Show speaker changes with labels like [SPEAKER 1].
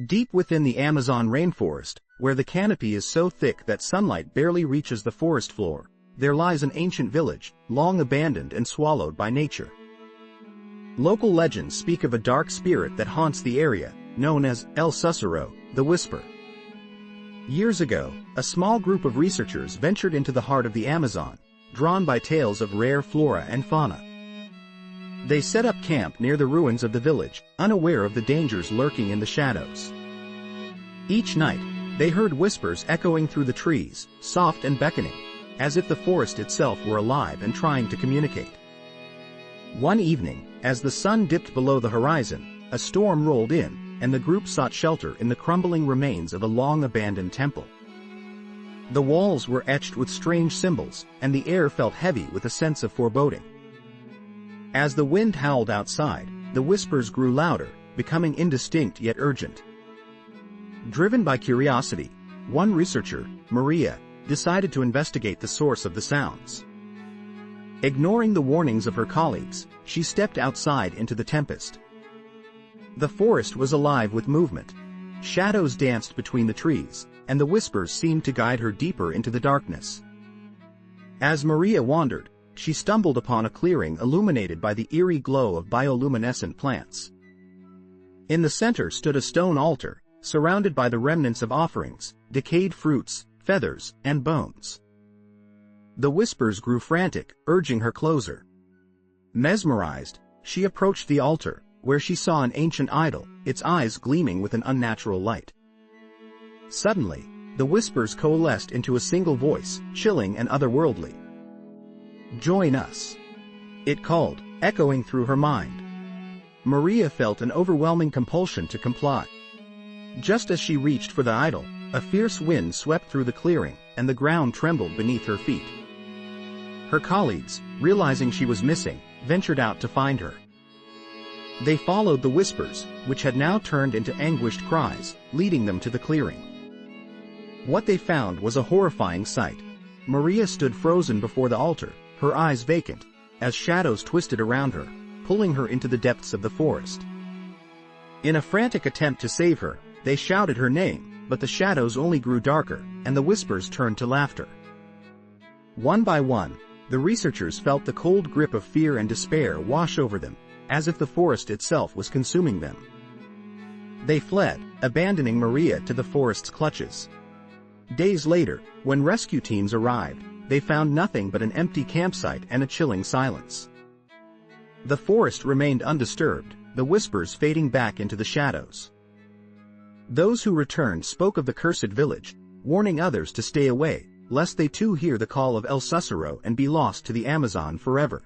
[SPEAKER 1] Deep within the Amazon rainforest, where the canopy is so thick that sunlight barely reaches the forest floor, there lies an ancient village, long abandoned and swallowed by nature. Local legends speak of a dark spirit that haunts the area, known as El Sussurro, the Whisper. Years ago, a small group of researchers ventured into the heart of the Amazon, drawn by tales of rare flora and fauna. They set up camp near the ruins of the village, unaware of the dangers lurking in the shadows. Each night, they heard whispers echoing through the trees, soft and beckoning, as if the forest itself were alive and trying to communicate. One evening, as the sun dipped below the horizon, a storm rolled in, and the group sought shelter in the crumbling remains of a long-abandoned temple. The walls were etched with strange symbols, and the air felt heavy with a sense of foreboding. As the wind howled outside, the whispers grew louder, becoming indistinct yet urgent. Driven by curiosity, one researcher, Maria, decided to investigate the source of the sounds. Ignoring the warnings of her colleagues, she stepped outside into the tempest. The forest was alive with movement. Shadows danced between the trees, and the whispers seemed to guide her deeper into the darkness. As Maria wandered, she stumbled upon a clearing illuminated by the eerie glow of bioluminescent plants. In the center stood a stone altar, surrounded by the remnants of offerings, decayed fruits, feathers, and bones. The whispers grew frantic, urging her closer. Mesmerized, she approached the altar, where she saw an ancient idol, its eyes gleaming with an unnatural light. Suddenly, the whispers coalesced into a single voice, chilling and otherworldly. "Join us," it called, echoing through her mind. Maria felt an overwhelming compulsion to comply. Just as she reached for the idol, a fierce wind swept through the clearing, and the ground trembled beneath her feet. Her colleagues, realizing she was missing, ventured out to find her. They followed the whispers, which had now turned into anguished cries, leading them to the clearing. What they found was a horrifying sight. Maria stood frozen before the altar, her eyes vacant, as shadows twisted around her, pulling her into the depths of the forest. In a frantic attempt to save her, they shouted her name, but the shadows only grew darker, and the whispers turned to laughter. One by one, the researchers felt the cold grip of fear and despair wash over them, as if the forest itself was consuming them. They fled, abandoning Maria to the forest's clutches. Days later, when rescue teams arrived, they found nothing but an empty campsite and a chilling silence. The forest remained undisturbed, the whispers fading back into the shadows. Those who returned spoke of the cursed village, warning others to stay away, lest they too hear the call of El Sussurro and be lost to the Amazon forever.